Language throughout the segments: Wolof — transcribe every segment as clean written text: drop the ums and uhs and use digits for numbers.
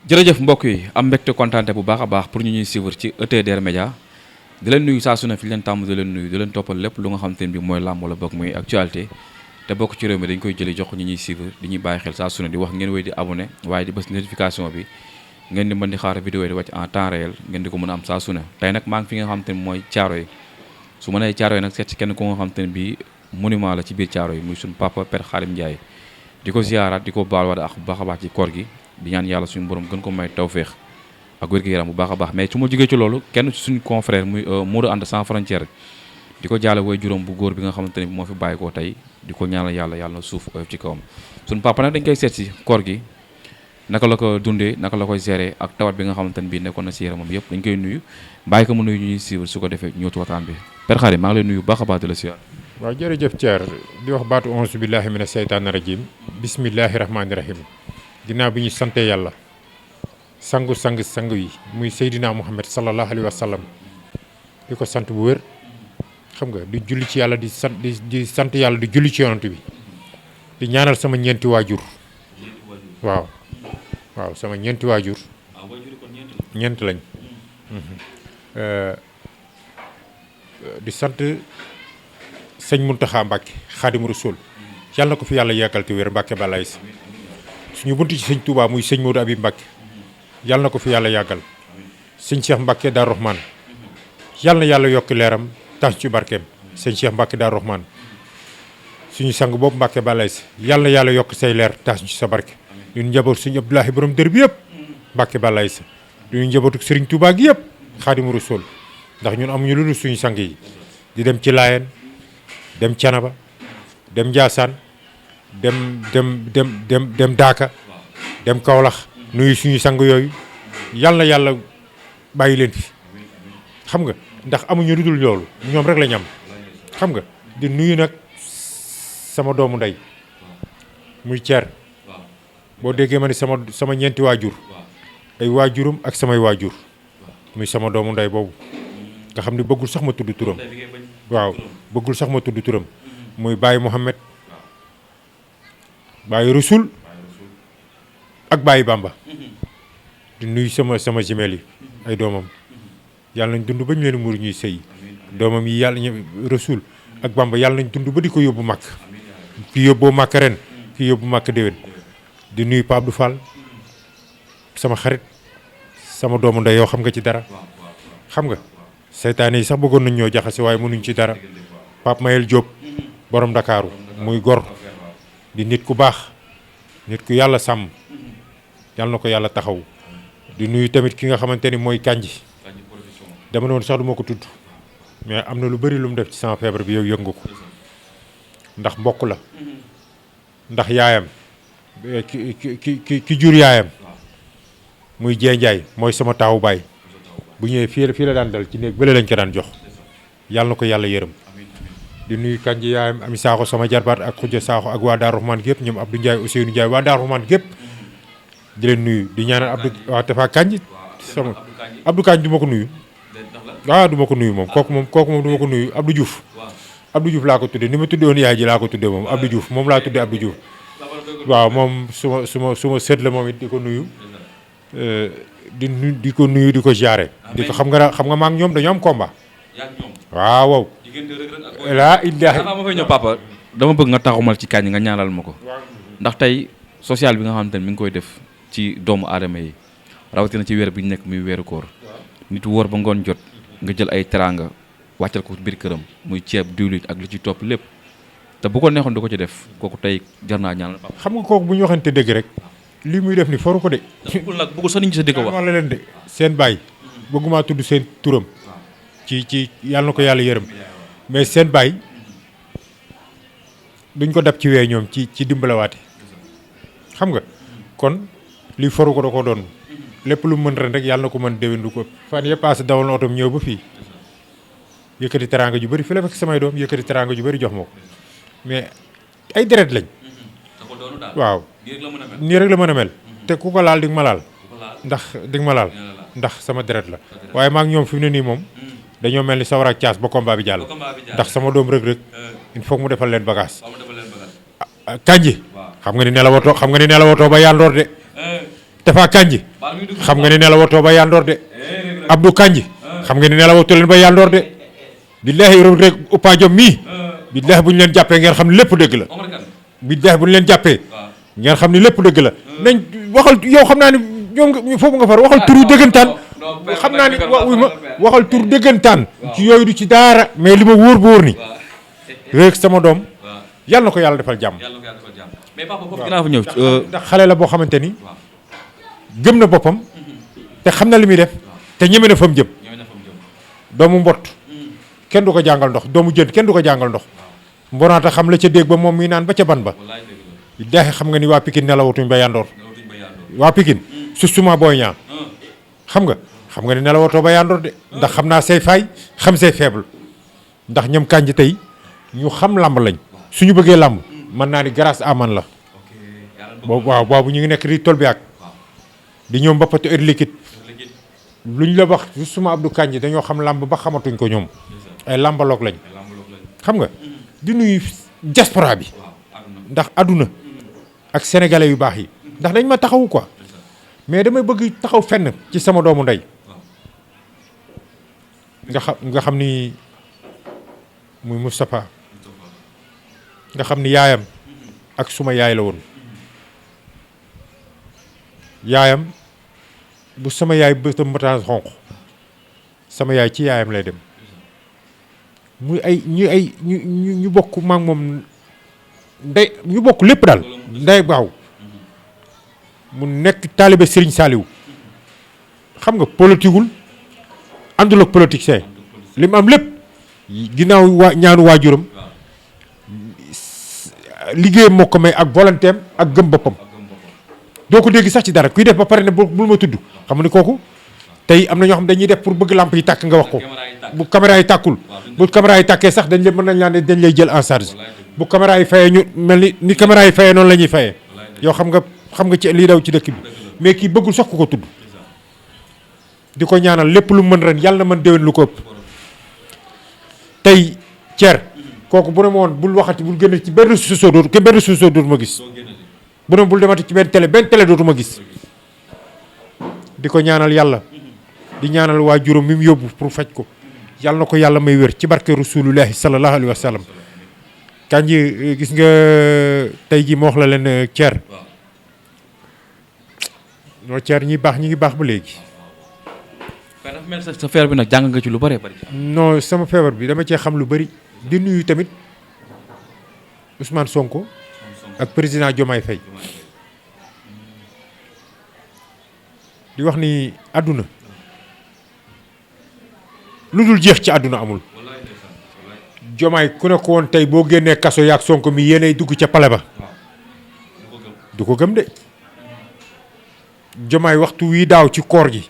jërëjëf mbokk yi am mbégte kontaante bu baax a baax pour ñu ñuy suivre ci ETDR Média di leen nuyu saa su ne fi leen tàmm di leen nuyu di leen toppal lépp lu nga xam te ne bi mooy làmb wala bokk muy actualité te bokk ci réew mi dañ koy jëli jox ñu ñuy suivre di ñuy bàyyi xel saa su ne di wax ngeen wéy di abonné waaye di bës notification bi ngeen di mën di xaar vidéo yi di wàcc en temps réel ngeen di ko mën a am saa su ne tey nag maa ngi fi nga xam te ne mooy Thiaroye su ma nee Thiaroye nag seet ci kenn ku nga xam te ne bii monument la ci biir Thiaroye muy suñu papa Père Khadim Ndiaye di ko ziaraat di ko baal wala ak bu baax a baax ci koor gi di ñaan yàlla suñu borom gën ko may tawféex ak wér-gu-yaram bu baax a baax mais su ma jógee ci loolu kenn ci suñu confrère muy Modou Anta sans frontière di ko jaale way juróom bu góor bi nga xamante ne moo fi bàyyi ko tey di ko ñaanal yàlla na suuf oyof ci kawam suñu papa nag dañ koy seet si koor gi naka la ko dundee naka la koy gérer ak tawat bi nga xamante ne bii nekkoon na si yaramam yëpp dañ koy nuyu bàyyi ko mu nuyu ñuy suivre su ko defee ñëw ci waxtaan bi Père Khadim maa ngi lay nuyu bu baax a baax di la siyaar. waaw jërëjëf Thier di wax baatu auzu billahi mina seytaani rajim bismillahi rahmaani rahim ginnaaw bi ñu sante yàlla sangu sang yi muy Seydina Muhammad sallallahu alayhi wa sallam di ko sant bu wér xam nga di julli ci yàlla di sant yàlla di julli ci yonent bi di ñaanal sama ñeenti waajur waaw sama ñeenti waajur ñeent lañ di sant sëñ Muntaxa Mbàkke Xaadimu Rasuul yàlla na ko fi yàlla yàggal te wér Mbàkke balaay si suñu bunt ci sëñ Touba muy sëñ Modou Habib Mbàkke yàlla na ko fi yàlla yàggal sëñ Cheikh Mbàkke Daaru Rahman yàlla na yàlla yokk leeram tax ci barkeem sëñ Cheikh Mbàkke Daaru Rahman suñu sang boobu Mbàkke balaay si yàlla na yàlla yokk say leer tax ci sa barke ñun njaboot sëñ Abdoulahi borom dër bi yëpp Mbàkke balaay si ñun njabootu sëriñ Touba gi yëpp Xaadimu Rasuul ndax ñun amuñu lu dul suñu sang yi di dem ci Laayeen dem Canaba dem Njaasaan dem Daaka dem Kaolack nuyu suñu sang yooyu yàlla na yàlla bàyyi leen fi xam nga ndax amuñu lu dul loolu ñoom rek lañ am xam nga di nuyu nag sama doomu ndey muy Thier boo déggee ma ni sama ñeenti waajur ay waajuram ak samay waajur muy sama doomu ndey boobu nga xam ne bëggul sax ma tudd turam waaw bëggul sax ma tudd turam muy Baye Mohamed Baye Rasoul ak Baye Bamba di nuyu sama jumelle yi ay doomam yàlla nañ dund ba ñu leen muur ñuy sëy doomam yi yàlla ñu Rasoul ak Bamba yàlla nañ dund ba di ko yóbbu màkk kii yóbboo màkk ren kii yóbbu màkk déwén di nuyu Pape Abdou Fall sama xarit sama doomu ndey yow xam nga ci dara xam nga seytaane yi sax bëggoon nañ ñoo jaxase waaye mënuñ ci dara Pape Mayel Diop borom Ndakaaru muy gor di nit ku baax nit ku yàlla sàmm yàlla na ko yàlla taxaw di nuyu tamit ki nga xamante ni mooy Kandji dama ne woon sax du ma ko tudd mais am na lu bari lu mu def ci sama feebar bi yow yëg nga ko ndax mbokk la ndax yaayam ki jur yaayam muy Jee Njaay mooy sama taawu baay bu ñëwee fii la daan dal ci néeg bële lañ ko daan jox yàlla na ko yàlla yërëm di nuyu Kandji yaayam Ami Sakho sama jarbaat ak Khoudia Sakho ak waa Daaru Rahman gépp ñoom Abdou Ndiaye Ousseynou Ndiaye waa Daaru Rahman gépp di leen nuyu di ñaanal Abdou waa Tafa Kandji sama Abdou Kandji du ma ko nuyu du ma ko nuyu moom kooku moom du ma ko nuyu Abdou Diouf laa ko tuddee ni ma tuddee woon yaay ji laa ko tuddee moom Abdou Diouf moom laa tuddee Abdou Diouf waaw moom suma sët la moom it di ko nuyu di ko nuyu di ko jaare di ko xam nga maa ngi ñoom dañoo am combat waaw laa illaahi ma fay ñëw papa dama bëgg nga taxumal ci Kandji nga ñaanal ma ko ndax tey social bi nga xamante ne mi ngi koy def ci doomu aadama yi rawatina ci weer bi ñu nekk muy weeru koor nit wóor ba ngoon jot nga jël ay teraanga wàccal ko biir këram muy ceeb diwlin ak li ci topp lépp te bu ko neexoon du ko ci def kooku tey jar naa ñaanal papa. xam nga kooku bu ñu waxante dëgg rek lii muy def ni foru ko de. bëggul sax nit ñi sa di ko wax la leen de seen baay bëgguma tudd seen turam ci yàlla na ko yàlla yërëm mais seen baay duñ ko dab ci wee ñoom ci dimbalawaate xam nga kon lii foru ko da ko doon lépp lu mën ren rek yàlla na ko mën déwén du ko fan yëpp paase dawal na otom ñëw ba fii yëkkati teraanga ju bëri fi la fekk samay doom yëkkati teraanga ju bëri jox ma ko mais ay deret lañ waaw nii rek la mën a mel te ku ko laal di nga ma laal ndax sama deret la waaye maa ngi ñoom fi mu ne nii moom dañoo mel ni sawar ak caas ba combat bi jàll ndax sama doom rëg-rëg il faut mu defal leen bagage Kandji xam nga ni nelawatoo ba yandoor de Tafa Kandji xam nga ni nelawatoo ba yandoor de Abdou Kandji xam nga ni nelawatoo leen ba yandoor de billaahi rek uppa jom mii billaahi bu ñu leen jàppee ngeen xam ne lépp dëgg la billaahi bu ñu leen jàppee ngeen xam ne lépp dëgg la nañ waxal yow xam naa ni ñoom foofu nga far waxal turu dëggantaan xam naa ni waxal turu dëggantaan ci yooyu du ci daara mais li ma wóor ba wóor ni rek sama doom yàlla na ko yàlla defal jàmm mais papa foofu dinaa fa ñëw ndax xale la boo xamante ni gëm na boppam te xam na li muy def te ñeme na fa mu jëm doomu mbott kenn du ko jàngal ndox doomu jën kenn du ko jàngal ndox mbonaata xam la ca déeg ba moom muy naan ba ca ban ba daaxi xam nga ni waa Pikine nelawatuñ ba yandoor waa Pikine sustement booy ñaa xam nga ni nelawatoo ba yandoor de ndax xam naa say faay xam say faible ndax ñoom Kandji tey ñu xam làmb lañ suñu bëggee làmb mën naa ni grâce à man la boobu waaw boobu ñu ngi nekk di tol bi ak di ñoom mbappatu heure liquide luñ la wax justement Abdou Kandji dañoo xam làmb ba xamatuñ ko ñoom ay làmbaloog lañ xam nga di nuyu diaspora bi ndax àdduna ak sénégalais yu baax yi ndax dañ ma taxawu quoi mais damay bëgg taxaw fenn ci sama doomu ndey nga xam ni muy Moustapha nga xam ni yaayam ak suma yaay la woon yaayam bu sama yaay bëtam mataan xonq sama yaay ci yaayam lay dem muy ñu bokk maak moom ndey ñu bokk lépp daal ndey baaw mu nekk taalibe Serigne Saliou xam nga politiqueul àndul ak politicien li mu am lépp ginnaaw ñaanu waajuram liggéeyam moo ko may ak volonté am ak gëm boppam doo ko dégg sax ci dara kuy def ba pare ne bul ma tudd xam ni kooku tey am na ñoo xam dañuy def pour bëgg lamp yi tàkk nga wax ko bu caméra yi tàkkul bu caméra yi tàkkee sax dañ lay dañ lay jël en charge bu caméra yi fayee ñu mel ni caméra yi fayee noonu la ñuy fayee yow xam nga ci lii daw ci dëkk bi mais kii bëggul sax ku ko tudd di ko ñaanal lépp lu mën ren yàlla na mën déwén lu ko ëpp tey Thier kooku bu ne ma woon bul waxati bul génn ci benn réseau dootu ma gis bu ne bul demati ci benn télé dootu ma gis di ko ñaanal yàlla di ñaanal waa juróom mi mu yóbbu pour faj ko yàlla na ko yàlla may wér ci barke rasulullahi sallallahu alayhi wa sallam Kandji gis nga tey ji ma wax la leen Thier noo Thier ñi baax ñi ngi baax ba léegi dafa mel sa feebar bi nag jàng nga ci lu bëree bëri. non sama feebar bi dama cee xam lu bëri di nuyu tamit Ousmane Sonko ak président Diomaye Faye di wax ni àdduna lu dul jeex ci àdduna amul Diomaye ku ne ko woon tey boo génnee kaso yaak Sonko mi yéenay dugg ca pale ba du ko gëm de Diomaye waxtu wii daaw ci koor gi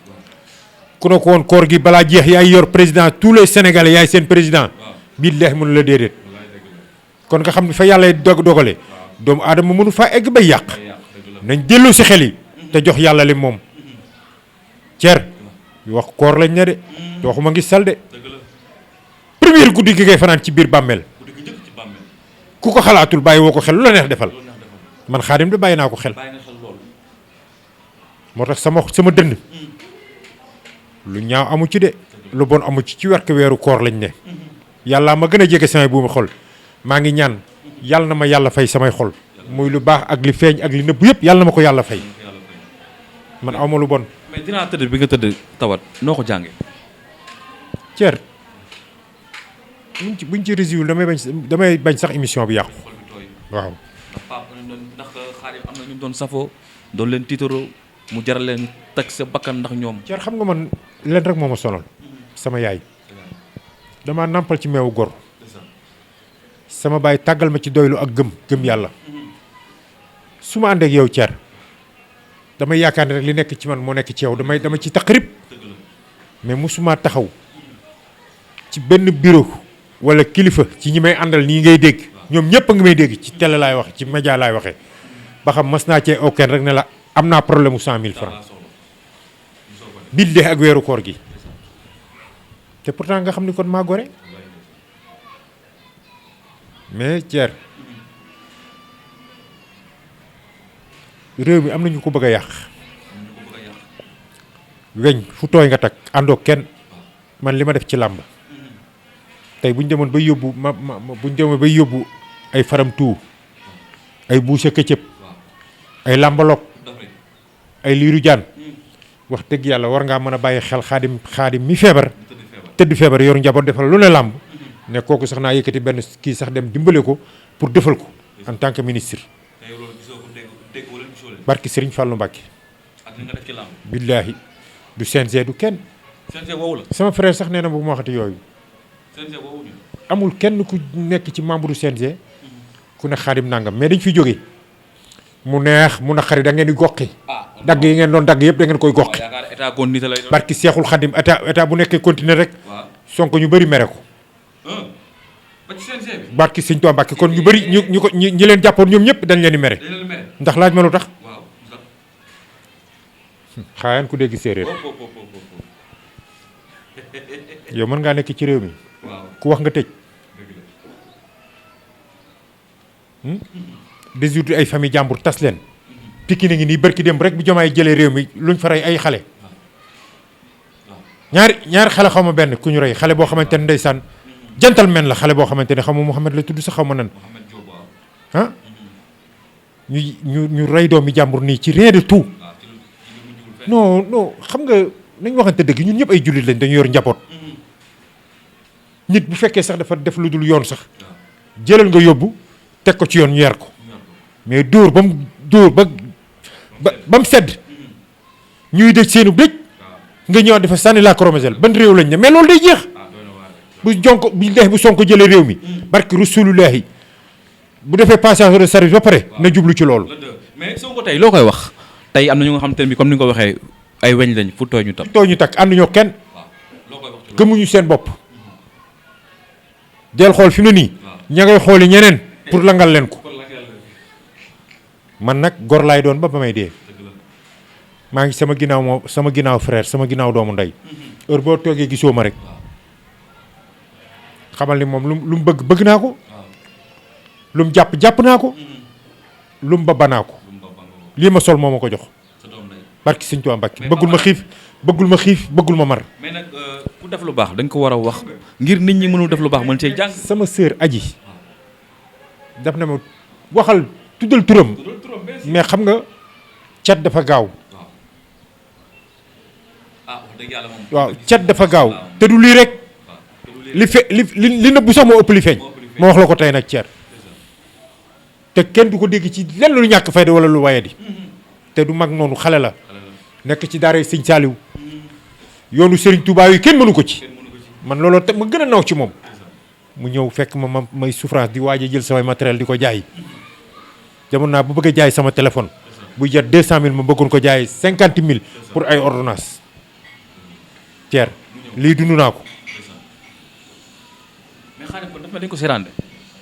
ku ne ko woon koor gi balaa jeex yaay yor président tous les sénégalais yaay seen président billahi mënu la déedéet kon nga xam ne fa yàlla dogale doomu aadama mënu faa egg bay yàq nañ dellu si xel yi te jox yàlla li moom Thier yu wax koor lañ ne de waxuma ngi sal de première guddi gi ngay fanaan ci biir bàmmeel ku ko xalaatul bàyyi woo ko xel lu la neex defal man Xaadim de bàyyi naa ko xel moo tax sama dënn lu ñaaw amu ci de lu bon amu ci weeru koor lañ ne yàlla ma gën a jege samay buumu xol maa ngi ñaan yàlla na ma yàlla fay samay xol muy lu baax ak li feeñ ak li nëbb yëpp yàlla na ma ko yàlla fay man awma lu bon. mais dinaa tëdd bi nga tëdd tawat noo ko jàngee. Thier buñ ci résiwul damay bañ sax émission bi yàqu waaw. ndax Xaadim am na ñu doon safoo doon leen tiitaroo mu jaral leen teg sa bakkan ndax ñoom. Thier xam nga man leen rek moo ma sonal sama yaay damaa nàmpal ci meewu gor sama baay tàggal ma ci doylu ak gëm yàlla su ma ànd ak yow Thier damay yaakaar ne rek li nekk ci man moo nekk ci yow dama ci taqrib mais musuma taxaw ci benn bureau wala kilifa ci ñi may àndal nii ngay dégg ñoom ñëpp a ngi may dégg ci télé laay wax ci média laay waxee ba xam mas naa cee oken rek ne la am naa problème mu 100 000 francs billaahi ak weeru koor gi te pourtant nga xam ni kon maa gore mais Thier réew mi am na ñu ko bëgg a yàq weñ fu tooy nga takk àndoo kenn man li ma def ci làmb tey bu ñu demoon bay yóbbu bu ñu demoon bay yóbbu ay faram tuu ay buuse këccëb ay làmbaloog ay liiru jaan wax dëgg yàlla war ngaa mën a bàyyi xel xaadim mi feebar tëdd feebar yoru njaboot defal lu ne làmb ne kooku sax naa yëkkati benn kii sax dem dimbale ko pour defal ko en tant que ministre barki Serigne Fallou Mbacké billaahi du CNG du kenn sama frère sax nee na bu ma waxati yooyu amul kenn ku nekk ci membre du CNG ku ne xaadim nangam mais dañ fi jógee mu neex mu naqari da ngeen di goqi dagg yi ngeen doon dagg yëpp da ngeen koy goqi barki Seexul Xaadim état bu nekkee continuer rek Sonko ñu bëri mere ko barki Sëñ Tuubaa Mbàkke kon ñu bëri ñu ko ñi leen jàppoon ñoom ñëpp dañ leen di mere ndax laaj ma lu tax xaayaan ku dégg séeréer yow mën ngaa nekk ci réew mi ku wax nga tëj désoudre ay famille jàmbur tas leen Pikine ngi nii barki dem rek bu Jomaay jëlee réew mi luñ fa rey ay xale ñaari xale xaw ma benn ku ñu rey xale boo xamante ne ndeysaan gentleman la xale boo xamante ne xaw ma Mouhamed la tudd sax xaw ma nan ah ñu rey doomi jàmbur nii ci rien de tout non xam nga nañ waxante dëgg ñun ñëpp ay jullit lañ dañu yor njaboot nit bu fekkee sax dafa def lu dul yoon sax jëlal nga yóbbu teg ko ci yoon ñu yar ko mais dóor ba mu sedd ñuy dëj seenu dëj nga ñëwaat dafa sànni la chromoselle ban réew lañ ne mais loolu day jeex bu Sonko jëlee réew mi barki rasulullahi bu defee passation de service ba pare na jublu ci loolu. mais Sonko tey loo koy wax tey am na ñu nga xam te ne bi comme ni nga ko waxee ay weñ lañ fu tooy ñu takk. tooy ñu takk ànduñoo kenn gëmuñu seen bopp del xool fi mu ne nii ña ngay xooli ñeneen pour langal leen ko man nag gor laay doon ba may dee maa ngi sama ginnaaw frère sama ginnaaw doomu ndey heure boo toogee gisoo ma rek xamal ni moom lu mu bëgg naa ko lu mu jàpp naa ko lu mu ba naa ko lii ma sol moo ma ko jox barki Sëñ Tuubaa Mbàkke bëggul ma xiif bëggul ma mar. mais nag ku def lu baax dañ ko war a wax ngir nit ñi mënul def lu baax mën cee jàng. sama sœur aji daf na ma waxal tuddal turam mais xam nga cat dafa gaaw waaw cat dafa gaaw te du lii rek li nëbbu sax moo ëpp li feeñ ma wax la ko tey nag ceer te kenn du ko dégg ci lenn lu ñàkk fayda wala lu waye di te du mag noonu xale la nekk ci daara Sëñ Saaliw yoonu Serigne Touba yi kenn mënu ko ci man looloo te ma gën a naw ci moom mu ñëw fekk ma may souffrance di waaj a jël samay matériel di ko jaay jamono naa bu bëgg a jaay sama téléphone buy jar 200000 ma bëggoon ko jaay 50000 pour ay ordonnance ceer lii dund naa ko. mais xaaral kon dafa dañ ko seetaan de.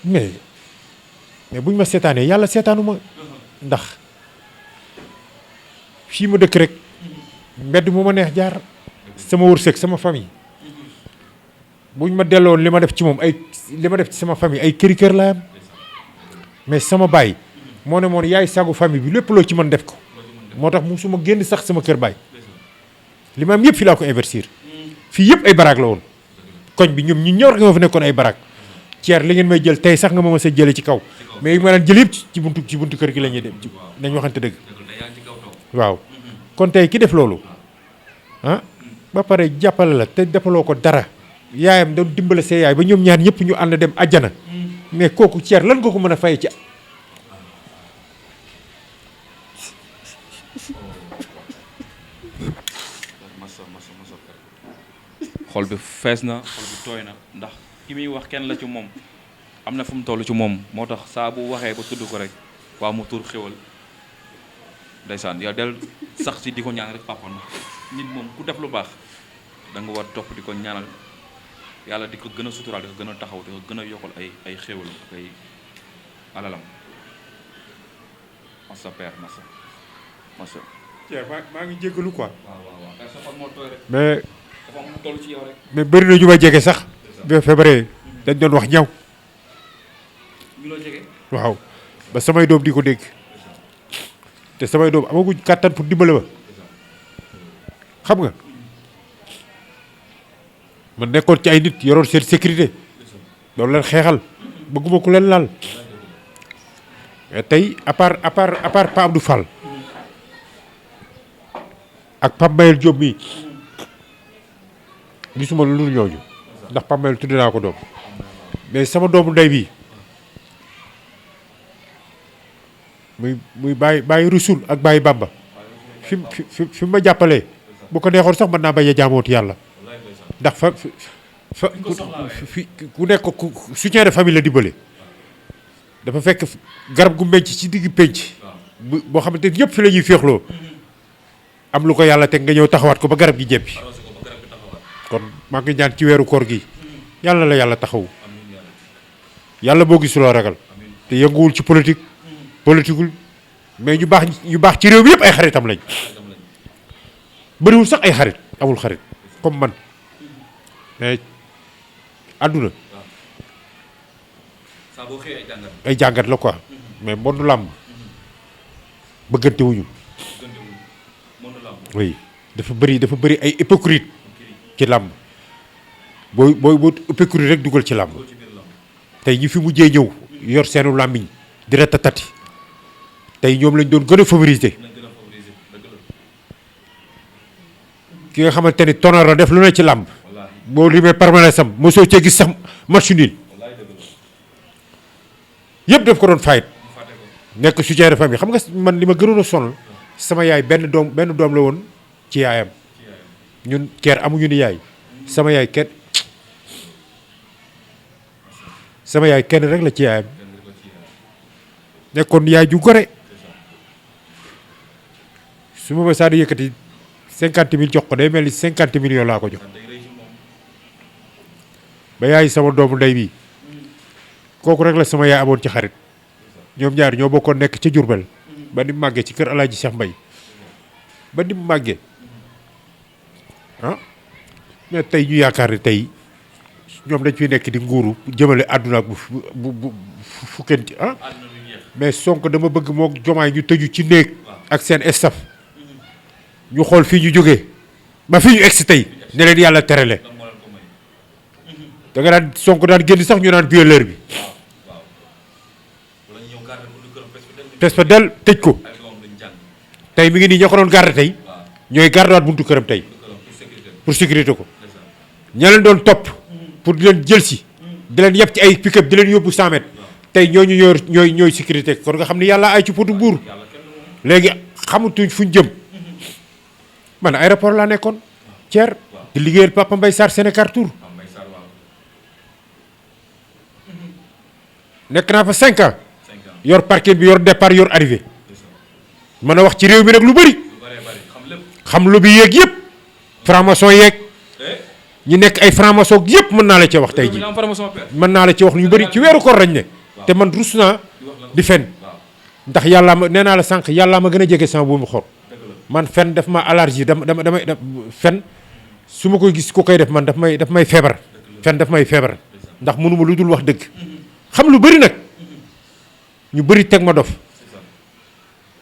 mais buñ ma seetaanee yàlla seetaanu ma ndax fii ma dëkk rek mbedd mu ma neex jaar sama wërsëg sama famille buñ ma delloon li ma def ci moom li ma def ci sama famille ay kër laa am mais sama baay moo ne moon yaay sagu famille bi lépp loo ci mën def ko moo tax musuma génn sax sama kër baay li ma am yëpp fii laa ko investir fii yëpp ay baraag la woon koñ bi ñoom ñi ñor nga ma fa nekkoon ay baraag ceer li ngeen may jël tey sax nga ma sa jële ci kaw mais yi ma daan jël yëpp ci buntu kër gi la ñuy dem nañ waxante dëgg waaw kon tey ki def loolu ah ba pare jàppale la te defaloo ko dara yaayam doon dimbale see yaay ba ñoom ñaar ñëpp ñu ànd dem àjjana mais kooku ceer lan nga ko mën a fay ci xol bi fees na xol bi tooy na ndax ki muy wax kenn la ci moom am na fu mu toll ci moom moo tax saa bu waxee ba tudd ko rek waa mu tur xéwal ndeysaan yow del sax si di ko ñaan rek papa na nit moom ku def lu baax da nga war topp di ko ñaanal yàlla di ko gën a suturaal di ko gën a taxaw di ko gën a yokkal ay xéwal ak ay alalam masa père masa maa ngi jéggalu quoi waaw sa xol moo tooy rek mais dafa am mu toll ci yow rek mais bëri na ñu ma jege sax ba feebaree dañ doon wax ñaw ñu la jege waaw ba samay doom di ko dégg te samay doom amaguñ kàttan pour dimbale ma xam nga man nekkoon ci ay nit yoroon seen sécurité loolu leen xeexal bëgguma ku leen laal mais tey à part Pape Abdou Fall ak Pape Mayel Diop mii gisuma lu ñooñu ndax Pape Mayel tudde naa ko doom mais sama doomu ndey bi muy bàyyi Rasul ak bàyyi Bamba fi ma jàppalee bu ko neexoon sax mën naa bañ a jaamooti yàlla ndax fa ku nekk ku soutien de famille la dimbale dafa fekk garab gu meññ ci digg pénc boo xamante ni ñëpp fi la ñuy féexloo am lu ko yàlla teg nga ñëw taxawaat ko ba garab gi jeppi kon maa ngi ñaan ci weeru koor gi yàlla la yàlla taxawu yàlla boo gisuloo ragal te yënguwul ci politiqueul mais ñu baax ci réew mi yëpp ay xaritam lañ bëriwul sax ay xarit amul xarit comme man mais àdduna ay jàngat la quoi mais monde làmb bëggante wuñu oui dafa bëri ay hypocrite ci làmb boo hypocrite rek dugal ci làmb tey ñi fi mujjee ñëw yor seenu làmmiñ di ratatati tey ñoom lañ doon gën a favoriser ki nga xamante ni tonnerre def lu ne ci làmb boo limee permanence am mosoo cee gis sax match nul yëpp daf ko doon fayit nekk soutien de famille xam nga man li ma gënoon a sonal sama yaay benn doom la woon ci yaayam ñun keer amuñu ni yaay sama yaay kenn rek la ci yaayam nekkoon yaay ju gore su ma saa di yëkkati 50 000 jox ko day mel ni 50 millions laa ko jox ba yaay sama doomu ndey bi kooku rek la sama yaay amoon ci xarit ñoom ñaar ñoo bokkoon nekk ca Jurbel ba ni mu màggee ci kër Alaaji Cheikh Mbay ba ni mu màggee mais tey ñu yaakaar ne tey ñoom dañ fiy nekk di nguuru jëmale àdduna ak bu fukkenti mais Sonko dama bëgg moo Jomaay ñu tëju ci néeg ak seen staff ñu xool fii ñu jógee ba fii ñu egsi tey ne leen yàlla terale da nga daan Sonko daan génn sax ñu naan violeur bi pes fa del tëj ko tey mi ngi nii ñoo ko doon garde tey ñooy gardewaat buntu këram tey pour sécurité ko ña leen doon topp pour di leen jël si di leen yeb ci ay pick-up di leen yóbbu 100 mètres tey ñooñu ñooy sécurité kon nga xam ne yàlla ay ci potu nguur léegi xamatuñ fuñ jëm man aéroport laa nekkoon Thier di liggéeyal Papa Mbaye Sarr Sénégal Tour nekk naa fa 5 ans yor parking bi yor départ yor arrivé mën a wax ci réew mi nag lu bëri xam lu bi yeeg yëpp franc-maçon yeeg ñi nekk ay franc-maçon yëpp mën naa la ci wax tey ji mën naa la ci wax lu ñu bëri ci weeru koor lañ ne te man rus naa di fen ndax yàllaa ma nee naa la sànq yàllaa ma gën a jege sama bu mu xor man fen daf ma allergie damay fen su ma koy gis ku koy def man daf may feebar fen daf may feebar ndax mënuma lu dul wax dëgg xam lu bëri nag ñu bëri teg ma dof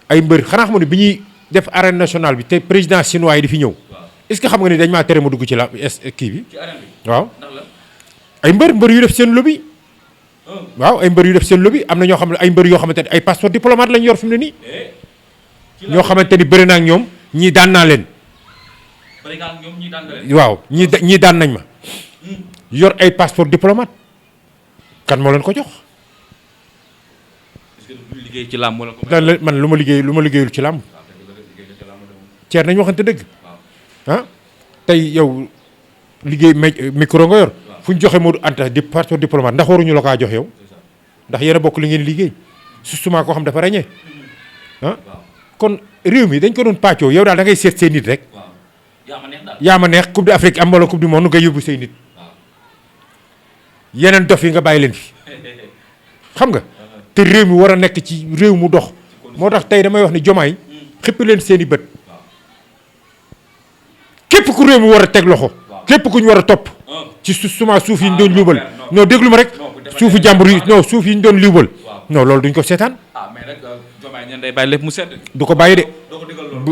ay mbër xanaa xam ne bi ñuy def arène nationale bi te président chinois yi di fi ñëw est-ce que xam nga ni dañ maa tere ma dugg ci la kii bi waaw ay mbër yu def seen lobby waaw ay mbër yu def seen lobby am na ñoo xam ne ay mbër yoo xamante ne ay passeport diplomate lañu yor fi mu ne nii ñoo xamante ni bëri naa ak ñoom ñii daan naa leen waaw ñii daan nañ ma yor ay passeport diplomate kan moo leen ko jox ci làmb man lu ma liggéeyul ci làmb ceer nañ waxante dëgg tey yow liggéey micro nga yor fu ñu joxe Modou Anta di passeport diplomate ndax waruñu la kaa jox yow ndax yéen a bokk li ngeen liggéey justement koo xam dafa ràññee kon réew mi dañ ko doon pàccoo yow daal da ngay seet say nit rek yaa ma neex coupe d'Afrique am wala coupe du monde nga yóbbu say nit yeneen dof yi nga bàyyi leen fi xam nga te réew mi war a nekk ci réew mu dox moo tax tey damay wax ni Jomaay xëpp leen seen i bët képp ku réew mi war a teg loxo képp ku ñu war a topp ci suma suuf yi ñu doon luubal non déglu ma rek suufu jàmbur yi non suuf yi ñu doon luubal non loolu duñ ko seetaan mais nag Jomaay ñeen day bàyyi lépp mu sedd du ko bàyyi de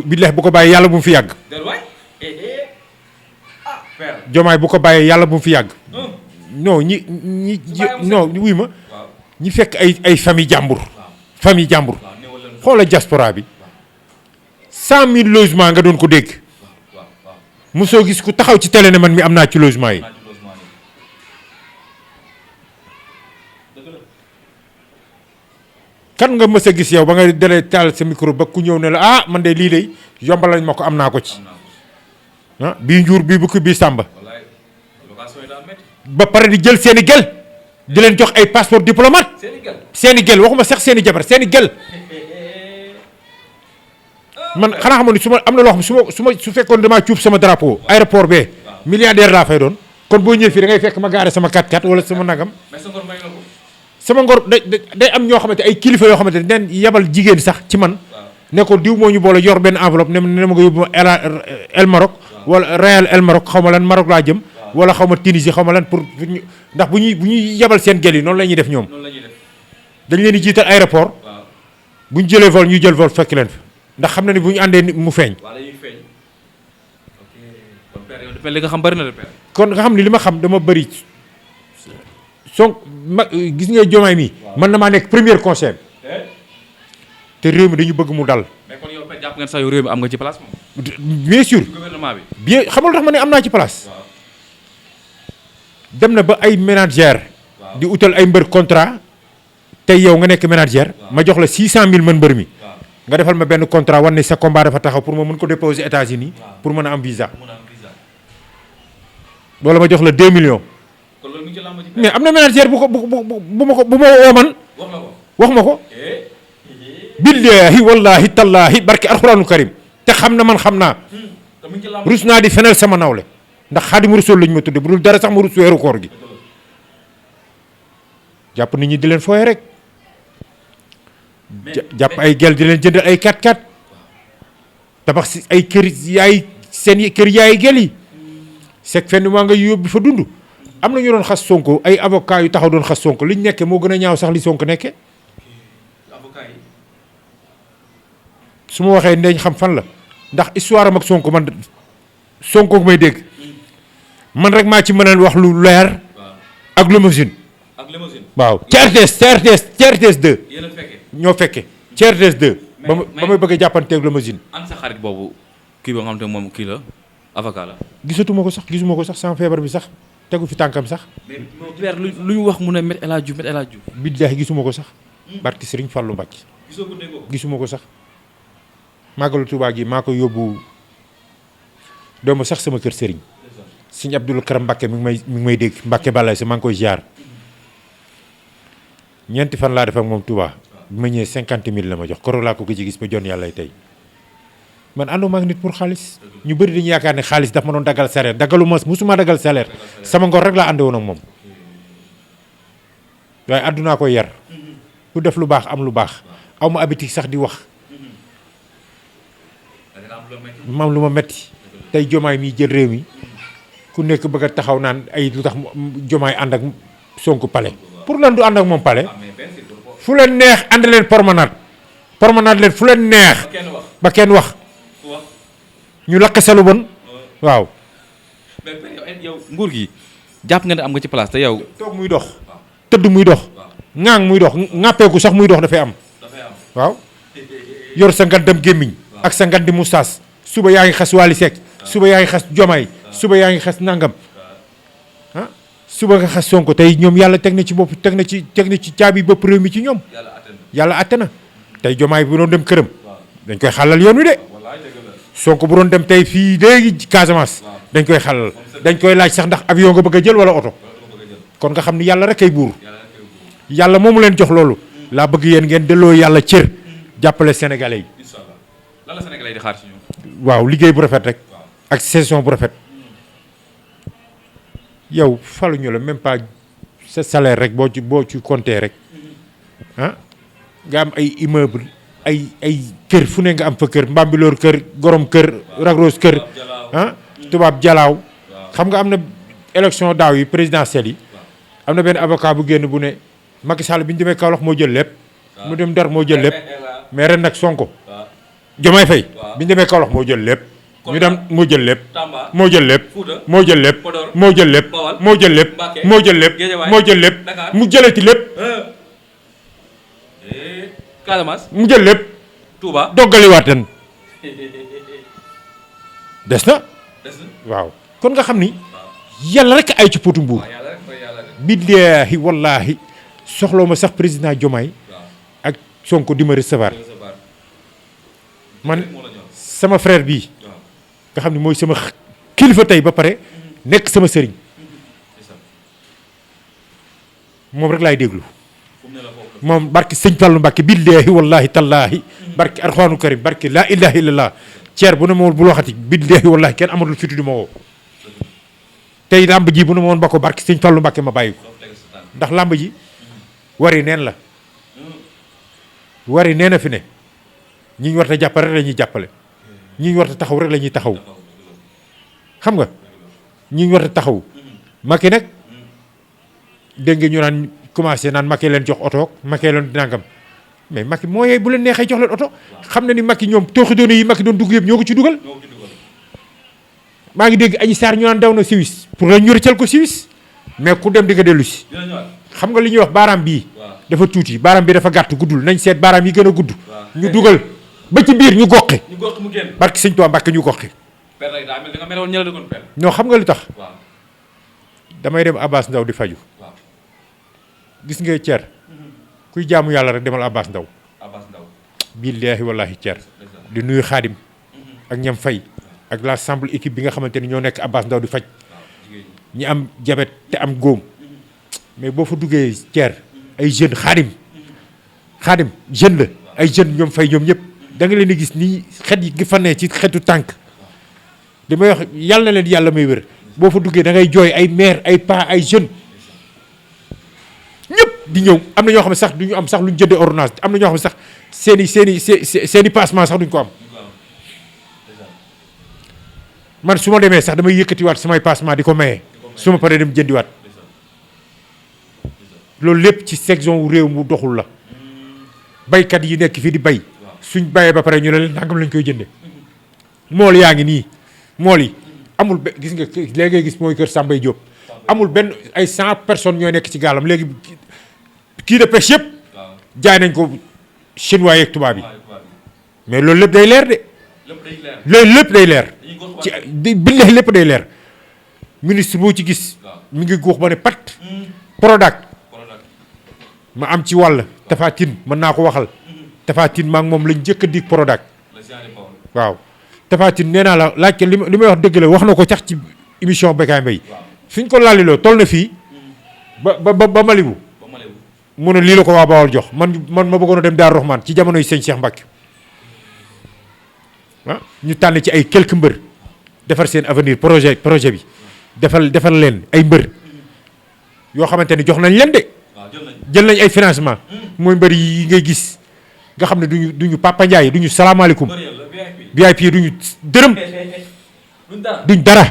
billahi bu ko bàyyi yàlla bu mu fi yàgg Diomaye bu ko bàyyee yàlla bu mu fi yàgg. non ñi non wuy ma. ñi fekk ay famille jàmbur. famille jàmbur. xoola diaspora bi. 100 000 logements nga doon ko dégg. mosoo gis ku taxaw ci télé ne man mi am naa ci logement yi. kan nga mës a gis yow ba nga dalee taal sa micro ba ku ñëw ne la ah man de lii de yombal lañ ma ko am naa ko ci. ah bii njuur bii bukki bii sàmba. ba pare di jël seen i gel di leen jox ay passeport diplomate. seen i gel waxuma sax seen i jabar seen i gel. man xanaa xamoon ni su ma am na loo xam su fekkoon damaa cuub sama drapeau aéroport bee milliardaire laa fay doon kon boo ñëwee fii da ngay fekk ma gaare sama 4x4 wala sama nagam. sama ngor day am ñoo xamante ay kilifa yoo xamante ne neen yebal jigéen sax ci man. ne ko diw moo ñu boole yor benn enveloppe ne ma ko yóbbu El Maroc. wala Real El Maroc xaw ma lan Maroc laa jëm. wala xaw ma Tunisie xaw ma lan pour ndax bu ñuy yebal seen gel yi noonu la ñuy def ñoom. dañ leen di jiital aéroport. bu ñu jëlee vol ñu jël vol fekk leen fa. ndax xam na ni bu ñu àndee mu feeñ. li nga xam bari na de père. kon nga xam ni li ma xam dama bëri gis nga Diomaye mi man na maa nekk premier conseil te réew mi dañu bëgg mu dal. mais kon yow jàpp ngeen sax yow réew mi am nga ci place moom. bien sûr gouvernement bi. bien xamal tax ma ne am naa ci place. dem na ba ay manager di utal ay mbër contrat tey yow nga nekk manager ma jox la 600 000 man mbër mi. nga defal ma benn contrat wan ne sa combat dafa taxaw pour ma mën ko déposer États-Unis pour mën a am visa. wala ma jox la 2 millions. mais am na manager bu ma woo man. wax ma ko. billahi wallahi tallahi barki alxuraanu karim te xam na man xam naa. rus naa di fenal sama nawle ndax Xaadimu Rasuul lañ ma tudde bu dul dara sax ma rus weeru koor gi. jàpp nit ñi di leen fooye rek. jàpp ay gel di leen jëndal ay 4x4 tabax si ay kër yaay seen kër yaay gel yi c'est fenn maa nga yóbbu fa dund. am na ñu doon xas Sonko ay avocat yu taxaw doon xas Sonko liñ nekkee moo gën a ñaaw sax li Sonko nekkee. su ma waxee dañ xam fan la ndax histoire am ak Sonko man Sonko may dégg man rek maa ci mën a wax lu leer. ak limousine. waaw CRTS 2. ñoo fekke CRTS 2. ba may bëgg a jàppanteeg limousine. an sa xarit boobu kii ba nga xam te moom kii la avocat la. gisuma ko sax sama feebar bi sax tegu fi tànkam sax. mais lu ñu wax mu ne Me El Hadji Diouf. billaahi gisuma ko sax. barki Sëriñ Fallou Mbacke. gisuma ko sax. màggalu Tuubaa gi maa ko yóbbu doomu sax sama kër Sëriñ. Sëriñ Abdul Karam Mbacke mi ngi may dégg Mbacke Balaye sa maa ngi koy ziar. ñeenti fan laa def ak moom Touba bi ma ñëwee 50 000 la ma jox koro laa ko gëj gis ba jon yàlla tey man ànduma ak nit pour xaalis ñu bëri dañu yaakaar ne xaalis daf ma doon daggal salaire daggalu ma musuma daggal salaire sama ngor rek laa ànde woon ak moom waaye àddunaa koy yar ku def lu baax am lu baax aw ma habitude sax di wax ma am lu ma metti tey Diomaye mi jël réew mi ku nekk bëgg a taxaw naan ay lu tax Diomaye ànd ak Sonko palais pour lan du ànd ak moom palais fu leen neex ànd leen promenade leen fu leen neex ba kenn wax ñu lakk sa lu bon waaw. mais yow nguur gi jàpp nga ne am nga ci place te yow. toog muy dox tëdd muy dox ŋaang muy dox ŋàppeeku sax muy dox dafay am waaw yor sa ngandam gémmiñ ak sa ngandi moustache suba yaa ngi xas Wally Seck suba yaa ngi xas Diomaye suba yaa ngi xas nangam ah suba nga xas Sonko tey ñoom yàlla teg na ci bopp teg na ci caabi bopp réew mi ci ñoom yàlla atte na tey Diomaye bu doon dem këram dañ koy xàllal yoon wi de Sonko bu doon dem tey fii léegi Casamance dañ koy xàllal dañ koy laaj sax ndax avion nga bëgg a jël wala oto kon nga xam ni yàlla rek ay buur yàlla moomu leen jox loolu laa bëgg yéen ngeen delloo yàlla cër jàppale sénégalais yi. lan la sénégalais yi di xaar ci ñoom. waaw liggéey bu rafet rek ak saison bu rafet yow faluñu la même pas sa salaire rek boo ci compter rek ah nga am ay immeuble ay kër fu ne nga am fa kër Mbambilor kër Gorom kër Ragros kër ah tubaab jalaaw xam nga am na élection daaw yi présidentielle yi am na benn avocat bu génn bu ne Macky Sall bi ñu demee Kaolack moo jël lépp mu dem Ndar moo jël lépp mais ren nag Sonko Diomaye Faye bi ñu demee Kaolack moo jël lépp ñu dem moo jël lépp. Tamba moo jël lépp. Fouta moo jël lépp. Podor moo jël lépp. Bawal moo jël lépp. Mbacké moo jël lépp. Guédiawaye moo jël lépp. Dakar mu jëlati lépp. Casamance mu jël lépp. Touba doggaliwaaten des na. des na waaw kon nga xam ni yàlla rek ay ci potu mbuur. waaw yàlla rek mooy yàlla rek. billaahi wallaahi soxloo ma sax président Diomaye waaw ak Sonko di ma recevoir recevoir man moo la ñor. sama frère bii waaw nga xam ne mooy sama kilifa tey ba pare nekk sama sëriñ ndeysaan. moom rek laay déglu fu mu ne la foofu la. moom barki sëñ Fallu Mbàkke billaahi wallaahi tallaahi barki alxuraanu karim barki laa ilaaha illallah ceer bu ne ma woon bul waxati billaahi wallaahi kenn amatul fitu di ma woo tey làmb ji bu ne ma woon ba ko barki sëñ Fallu Mbàkke ma bàyyi ko doo teg sa tànk. ndax làmb ji wari neen la wari nee na fi ne ñi ñu war a jàppale rek la ñuy jàppale ñi ñu war a taxaw rek la ñuy taxaw xam nga ñi ñu war a taxaw Macky nag dégg nga ñu naan commencé naan Macky leen jox oto Macky leen nangam mais Macky mooy bu leen neexee jox leen oto xam na ni Macky ñoom tooxi doone yi Macky doon dugg yëpp ñoo ko ci dugal ñoo ko ci dugal. maa ngi dégg Adji Sarr ñu naan daw na Suisse pour la ñu rëccal ko Suisse mais ku dem di nga dellu si dina ñëwaat. xam nga li ñuy wax baaraam bii waaw dafa tuuti baaraam bi dafa gàtt guddul nañ seet baaraam yi gën a gudd waaw. ñu dugal ba ci biir ñu goqi ñu gox mu génn. barki sëñ Tuubaa Mbàkke ñu goqi per rek daa mel da nga meloon ñëla dëggoon per. ñoo xam nga lu tax waaw damay dem Abbas Ndaw di faju waaw. gis nga cer kuy jaamu yàlla rek demal Abbas Ndaw Abbas Ndaw. billaahi wallaahi cer ndeysaan. di nuyu xaadim ak ñam fay ak l'ensemble équipe bi nga xamante ni ñoo nekk Abbas Ndaw di faj waaw jigéen ñi. ñi am jabet te am góom mais boo fa duggee cer ay jeune xaadim jeune la ay jeune ñoom fay ñoom ñëpp da nga leen di gis nii xet yi gi fa ne ci xetu tànk li may wax yàlla na leen yàlla may wér boo fa duggee da ngay jooy ay mère ay pa ay jeune ñëpp di ñëw am na ñoo xam ne sax du ñu am sax lu ñu jëndee ordonnance am na ñoo xam ne sax seen i passement sax duñ ko am ñu ko am. ndeysaan. man su ma demee sax damay yëkkatiwaat samay passement di ko maye su ma paree dem jëndiwaat ndeysaan. loolu lépp ci section wu réew mu doxul la baykat yi nekk fii di bay suñ bayee ba pare ñu ne leen nangam lañ koy jënde mool yaa ngi nii mool yi amul gis nga léegi ngay gis mooy kër Sambay Diop amul benn ay 100 personnes ñooy nekk ci gaalam léegi kii de pêche yëpp waaw. jaay nañ ko chinois yeeg tubaab yi waaw tubaab yi. mais loolu lépp day leer de lépp day leer. loolu lépp day leer dañuy gox ci waat. billahi lépp day leer ministre boo ci gis waaw. mi ngi guux ba ne pat Prodac Prodac. ma am ci wàll Tapha Tine mën naa ko waxal Tapha Tine maa ngi moom lañ njëkk a dig Prodac la Géant Paul. waaw Tapha Tine nee naa la laaj li may wax dëgg la wax na ko sax ci émission Bécaye Mbaye waaw. fi ñu ko laaliloo toll na fii ba Malibu ba Malew. mu ne lii la ko waa Bawol jox man ma bëggoon a dem Daaru Rahman ci jamonoy sëñ Cheikh Mbacke ah ñu tànn ci ay quelques mbër defar seen avenir projet bi defal leen ay mbër yoo xamante ni jox nañ leen de waaw jël nañ. jël nañ ay financement mooy mbër yi ngay gis nga xam ne duñu Papa Ndiaye duñu salaamaaleykum bëri yàlla VIP. VIP duñu dërëm duñ dara. duñ dara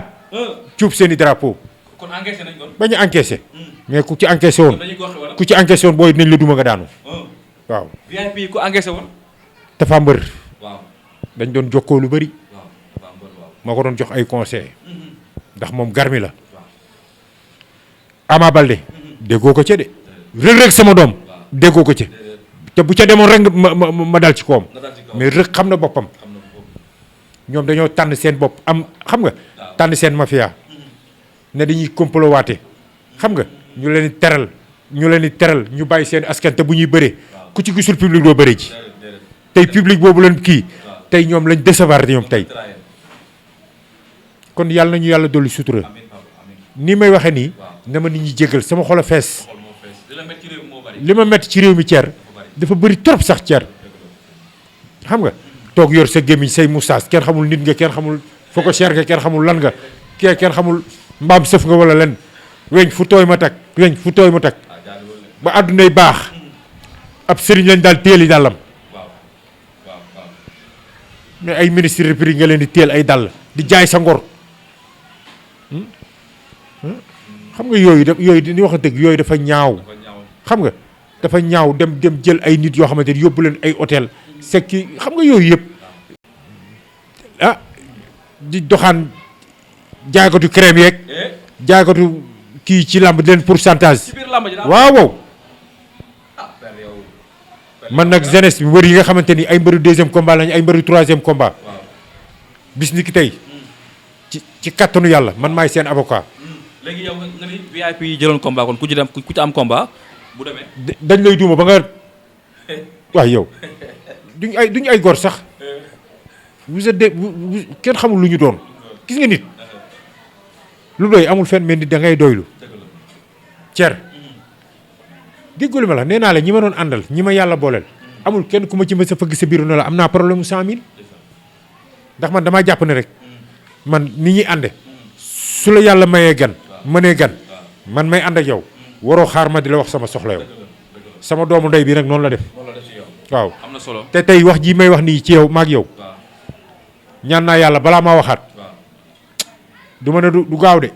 cuub seen i drapeau kon encaissé nañ kon. bañ a encaissé mais ku ci encaissé woon kon dañuy gox wala. ku ci encaissé woon booy dinañ la duma nga daanu waaw VIP yi ku encaissé woon. dafa mbër waaw. dañ doon jokkoo lu bëri waaw waaw mbër waaw. moo ko doon jox ay conseil ndax moom garmi la waaw. Ama Balde déggoo ko ca de Reug Reug sama doom déggoo ko ca te bu ca demoon rek ma dal ci kawam na daal ci kaw. mais Reug xam na boppam xam na ko. ñoom dañoo tànn seen bopp am xam nga tànn seen mafia ne dañuy complot waate xam nga ñu leen di teral ñu bàyyi seen askan te bu ñuy bëree ku ci gisul public doo bëree ji déedéet déedéet. tey public boobu leen kii tey ñoom lañ décevoir ñoom tey Traayeen. kon yàlla nañu yàlla dolli sutura amiin papa amiin. ni may waxee nii na ma nit ñi jégal sama xol a fees xol moo fees. li la métti ci réew moo bari. li ma metti ci réew mi Thier dafa bëri trop sax Thier xam nga toog yor sa gémmiñ say moustache kenn xamul nit nga kenn xamul foo ko cher nga kenn xamul lan nga kenn xamul mbaam sëf nga wala len weñ fu tooy ma tag ah jaaduwul de. ba àddunay baax ab sëriñ lañ daal téeli dàllam waaw waaw waaw. mais ay ministre repris nga leen di téel ay dàll di jaay sa ngor xam nga yooyu di wax dëgg yooyu dafa ñaaw dafa ñaaw. xam nga dafa ñaaw dem jël ay nit yoo xamante ni yóbbu leen ay hôtel c'est que xam nga yooyu yëpp ah di doxaan jaaykatu crème yeeg jaaykatu kii ci làmb di leen pourcentage ci biir làmb ji waaw waaw ah père yow man nag jeunesse bi mbër yi nga xamante ni ay mbëru deuxième combat lañu ay mbëru troisième combat bis ni ki tey ci kattanu yàlla man maay seen avocat. léegi yow nga ni VIP yi jëloon combat kon ku ci dem ku ci am combat bu demee. dañ lay duuma ba nga waaw yow duñ ay gor sax vous êtes kenn xamul lu ñu doon gis nga nit lu doy amul fenn mel ni da ngay doylu cer déggoo ma la nee naa la ñi ma doon àndal ñi ma yàlla booleel amul kenn ku ma ci mës a fëgg sa biiru ne la am naa problème mu 100000 ndax man damaa jàpp ne rek man ni ñuy ànde su la yàlla mayee gan mënee gan man may ànd ak yow waroo xaar ma di la wax sama soxla yow sama doomu ndey bi nag noonu la def waaw am na solo te tey wax ji may wax nii ci yow maag yow ñaan naa yàlla balaa maa waxaat du ma ne du gaaw de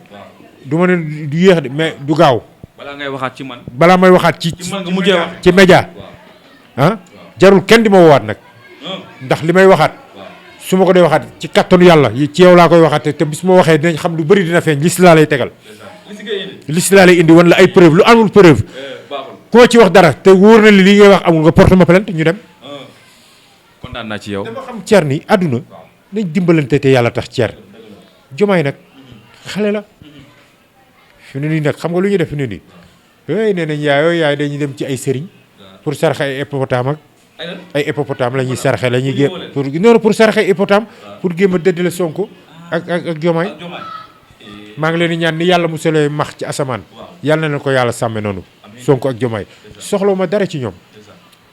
du ma ne du yéex de mais du gaaw balaa ngay waxaat ci man balaa may waxaat ci man nga mujjee wax ci média jarul kenn di ma woowaat nag ndax li may waxaat su ma ko dee waxaat ci kattanu yàlla ci yow laa koy waxaat te bis ma waxee dinañ xam lu bëri dina feeñ lis laa lay tegal lis laa lay indi wan la ay preuve lu amul preuve koo ci wax dara te wóor na li li ngay wax amul nga porte ma plainte ñu dem kontaan naa ci yow dama xam Thierre ni àdduna nañ dimbalante te yàlla tax Thierre Diomaye nag xale la fi ne nii nag xam nga lu ñuy def fi ne nii yooyu nee nañ yaay dañuy dem ci ay sëriñ pour saraxe ay hippopotame ak ay hippopotame la ñuy saraxe la ñuy gé pour noonu pour saraxe ay hippopotame pour géem a dëddale Sonko ak Diomaye maa ngi leen di ñaan ni yàlla musalee max ci asamaan yàlla na leen ko yàlla sàmme noonu Sonko ak Diomaye soxlawu ma dara ci ñoom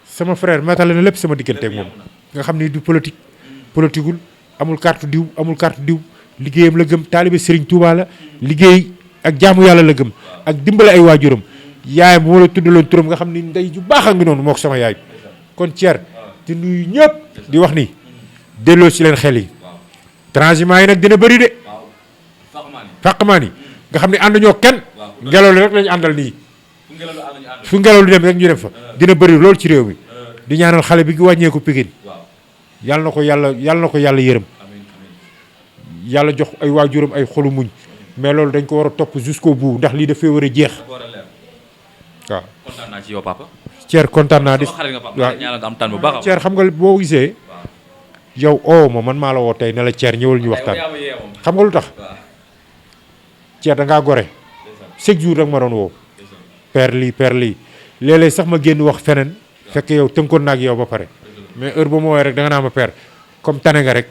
sama frère matale na lépp sama diggante ak moom nga xam ni du politiqueul amul carte diw liggéeyam la gëm taalibe Serigne Touba la liggéey ak jaamu yàlla la gëm ak dimbale ay waajuram yaayam bu ma la tuddaloon turam nga xam ni ndey ju baax a ngi noonu moo ko sama yaay kon Thierre di nuyu ñëpp di wax ni delloo si leen xel yi transhumance yi nag dina bëri de fàqmaan yi nga xam ne ànd ñoo kenn ngelaw li rek lañu àndal nii fu ngelaw li dem rek ñu dem fa dina bëri loolu ci réew mi di ñaanal xale bi gi wàññeeku Pikine yàlla na ko yàlla yërëm yàlla jox ay waajuram ay xolu muñ mais loolu dañ ko war a topp jusqu'au bout ndax lii dafay war a jeex waaw. kontaan naa ci yow papa. Thierre kontaan naa di waaw ñaanal nga am tànn bu baax. Thierre xam nga boo gisee yow man maa la woo tey ne la Thierre ñëwal ñu waxtaan xam nga lu tax Thierre da ngaa gore chaque jour da nga ma doon woo père lii léeg-léeg sax ma génn wax feneen fekk yow tënkoon naa ak yow ba pare mais heure ba ma woowee rek da nga naa ma père comme tane nga rek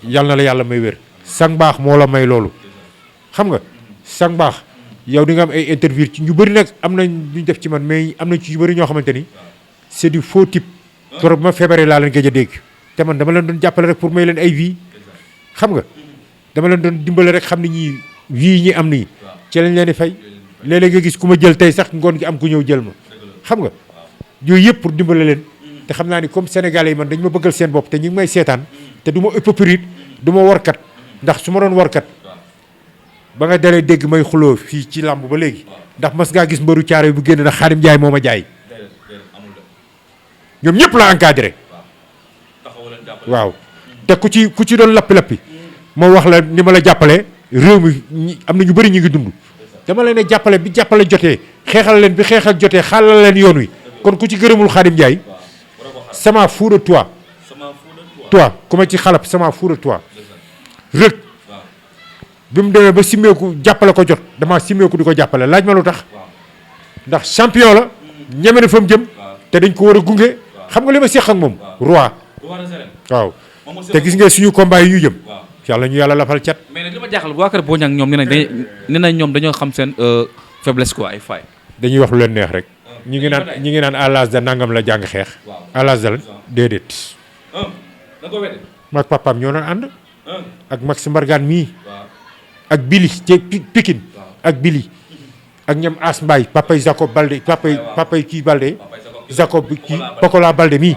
yàlla na la yàlla may wér. sang baax moo la may loolu xam nga sang baax yow di nga am ay interview ci ñu bëri nag am nañ ñu def ci man mais am na ci ñu bëri ñoo xamante ni c'est du faux type. trop bu ma feebaree laa leen gëj a dégg te man dama leen doon jàppale rek pour may leen ay vie xam nga dama leen doon dimbale rek xam ni ñii vie ñi am nii ci lañ leen di fay léeg-léeg nga gis ku ma jël tey sax ngoon gi am ku ñëw jël ma xam nga yooyu yëpp pour dimbale leen te xam naa ni comme sénégalais yi man dañu ma bëggal seen bopp te ñu ngi may seetaan te du ma hypocrite du ma warkat ndax su ma doon warkat ba nga dalee dégg may xuloo fii ci làmb ba léegi ndax mas ngaa gis mbëru caare bu génn na Xaadim Njaay moo ma jaay ñoom ñëpp la encadré waaw te ku ci doon lappi-lappi moo wax la ni ma la jàppale réew mi am na ñu bëri ñu ngi dund dama leen a jàppale bi jàppale jotee xeexal leen bi xeexal jotee xaalal leen yoon wi kon ku ci gërëmul Xaadim Njaay sama fou de toi ku ma ci xalab sama fou de toi rëg bi mu demee ba simmeeku jàppale ko jot dama simmeeku di ko jàppale laaj ma lu tax ndax champion la ñeme na fa mu jëm te dañ ko war a gunge xam nga li ma seq ak moom roi waaw te gis nga suñu combat yi ñu jëm yàlla ñu yàlla lafal cat. mais nag li ma jaaxal waa kër Boy Niang ñoom nee nañ ñoom dañoo xam seen faiblesse quoi ay failles. dañuy wax lu leen neex rek ñu ngi naan à l'âge de nangam la jàng xeex à l'âge de la déedéet mag papaam ñoo doon ànd ak Max Mbargane mii ak Billy ci Pikine ak Billy ak ñoom As Mbaye papay Jacob Balde papay kii Balde Jacob kii Pokola Balde mii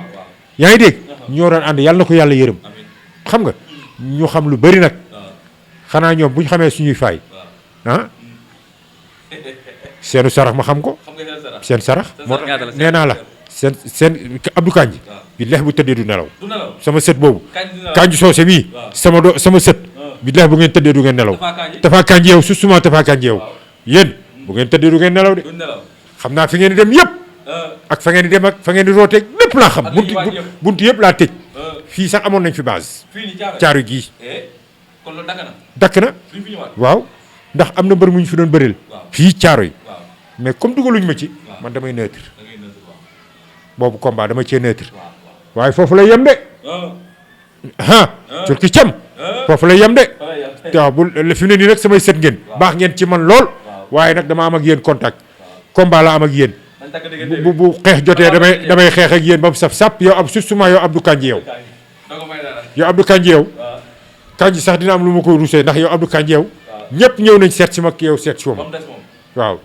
yaa ngi dégg ñoo doon ànd yàlla na ko yàlla yërëm xam nga ñu xam lu bëri nag xanaa ñoom bu ñu xamee suñuy faay seenu sarax ma xam ko seen sarax moo tax nee naa la seen Abdou Kanji bi lex bu tëddee du nelaw sama sët boobu Kanji Soose mii sama sët billahi bu ngeen tëddee du ngeen nelaw Tapha Kandji yow susuma Tapha Kandji yow yéen bu ngeen tëddee du ngeen nelaw de xam naa fi ngeen di dem yëpp ak fa ngeen di dem ak fa ngeen di rooteeg lépp laa xam buntu yëpp laa tëj fii sax amoon nañ fi base caaru gii kon loolu dakk na waaw ndax am na mbër mu ñu fi doon bëreel fii caaro yi mais comme dugaluñ ma ci man damay neutre boobu combat dama cee neutre waaye foofu lay yem de turki cam foofu lay yem de waaw bu fi mu ne nii nag samay sët ngeen baax ngeen ci man lool waaye nag dama am ak yéen contact combat la am ak yéen bu xeex jotee damay xeex ak yéen ba mu saf sàpp yow surtout yow Abdou Kandji yow Abdou Kandji yow Kandji sax dina am lu ma ko rusee ndax yow Abdou Kandji yow ñëpp ñëw nañ seet si ma yow seet si ma waaw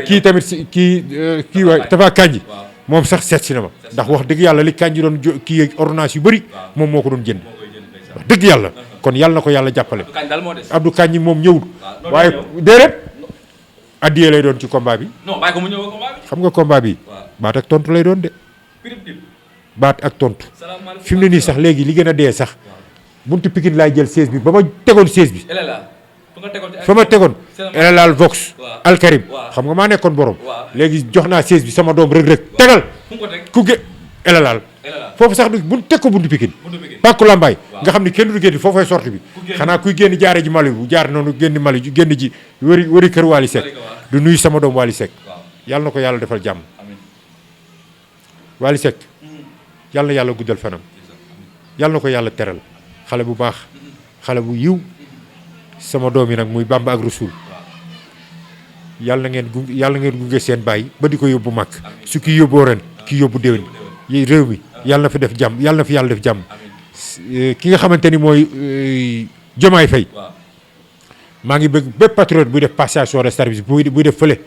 kii tamit kii waay Tapha Kandji moom sax seet si na ma ndax wax dëgg yàlla li Kandji doon kii ordonnance yu bëri moom moo ko doon jënd wax dëgg yàlla kon yàlla na ko yàlla jàppale Abdou Kandji moom ñëwul waaye déedéet addiyee lay doon ci combat bi xam nga combat bi baat ak tontu lay doon de baat ak tontu fi mu ne nii sax léegi li gën a dee sax buntu Pikine laay jël 16 bi ba ma tegoon 16 bi fa ma tegoon elalaal Vox Alkarim xam nga maa nekkoon borom léegi jox naa 16 bi sama doom rëg tegal ku ge elalaal foofu sax du bu teg ko buntu Pikine pàkku lambaay nga xam ne kenn du génn foofay sorti bi xanaa kuy génn jaare ji Mali bu jaar noonu génn Mali génn ji wëri kër Wally Seck du nuyu sama doom Wally Seck yàlla na ko yàlla defal jàmm Wally Seck yàlla na yàlla guddal fanam yàlla na ko yàlla teral xale bu baax xale bu yiw sama doom yi nag muy Bamba ak Rasoul yàlla ngeen gunge seen bàyyi ba di ko yóbbu mag su kii yóbboo ren kii yóbbu déwén yi réew mi yàlla na fi def jàmm yàlla na fi yàlla def jàmm ki nga xamante ni mooy Diomaye Faye maa ngi bëgg bépp patriote buy def passation de service buy def fële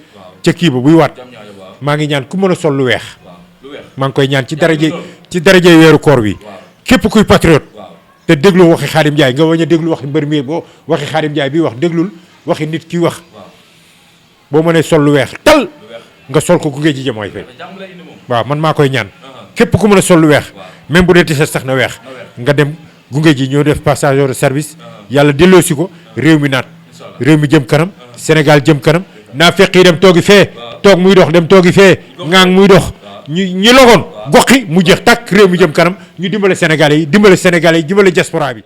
ca kii ba buy waat maa ngi ñaan ku mën a sol lu weex maa ngi koy ñaan ci daraje weeru koor wi képp kuy patriote te déglu waxi Xaadim Njaay nga wañ a déglu waxi mbër mi boo waxi Xaadim Njaay bi wax déglul waxi nit ki wax boo mënee sol lu weex tal nga sol ko gunge ji Diomaye Faye waaw man maa koy ñaan képp ku mën a sol lu weex même bu dee t-shirt sax na weex nga dem gunge ji ñoo def passation de service yàlla delloosi ko réew mi naat réew mi jëm kanam Sénégal jëm kanam naa fekk yi dem toogi fee toog muy dox dem toogi fee ngaang muy dox ñi logoon goxi mu jeex tàkk réew mi jëm kanam ñu dimbale Sénégalais yi dimbale diaspora bi.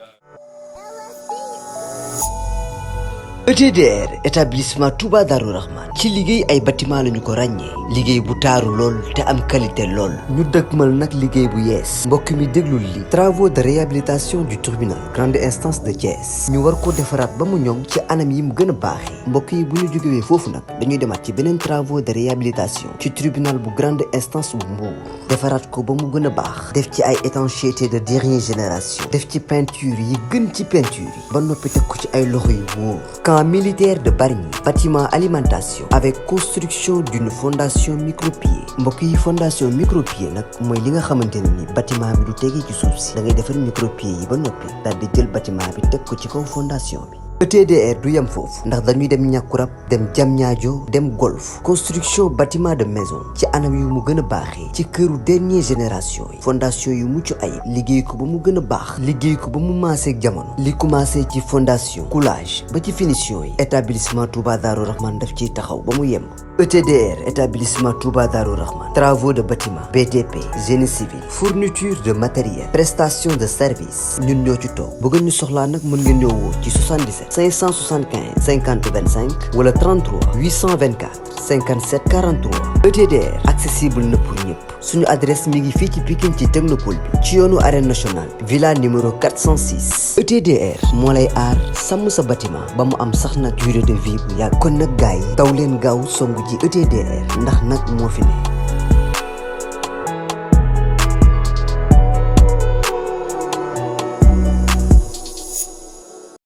ETDR établissement Touba Darou Rahman ci liggéey ay bâtiment lañu ko ràññee liggéey bu taaru lool te am qualité lool ñu dëkkmal nag liggéey bu yees mbokk mi déglul li travaux de réhabilitation du tribunal grande instance de Thiès ñu war ko defaraat ba mu ñoŋ ci anam yi mu gën a baaxee mbokk yi bu ñu jógewee foofu nag dañuy demaat ci beneen travaux de réhabilitation ci tribunal bu grande instance bu Mbour defaraat ko ba mu gën a baax def ci ay étanchéité de dernière génération def ci peinture yi gën ci peinture yi ba noppi teg ko ci ay loxo yu wóor militaire de Bargny bâtiment alimentation avec construction d'une fondation micropieux mbokk yi fondation micropieux nag mooy li nga xamante ne ni bâtiment bi du tegee ci suuf si da ngay defar micropieux yi ba noppi daal di jël bâtiment bi teg ko ci kaw fondation bi. ETDR du yem foofu ndax dañuy dem Ñàkkurab dem Diamniadio dem Golf construction bâtiment de maison ci anam yu mu gën a baaxee ci këru dernière génération yi fondation yu mucc ayib liggéey ko ba mu gën a baax liggéey ko ba mu maaseeg jamono li commencé ci fondation coulage ba ci finition yi établissement Touba Darou Rahman daf ciy taxaw ba mu yem. ETDR établissement Touba Darou Rahman travaux de bâtiment BTP génie civil fourniture de matériel prestation de service ñun ñoo ci toog bëgg ñu soxlaa nag mën ngeen ñëw woo ci 77 575 50 25 wala 33 824 57 43 ETDR accessible na pour ñëpp suñu adresse mi ngi fii ci Pikine ci Technopole bi ci yoonu arène nationale villa numéro 406 ETDR moo lay aar sàmm sa bâtiment ba mu am sax nag durée de vie bu yàgg kon nag gars yi daw leen gaaw songu ji ETDR ndax nag moo fi ne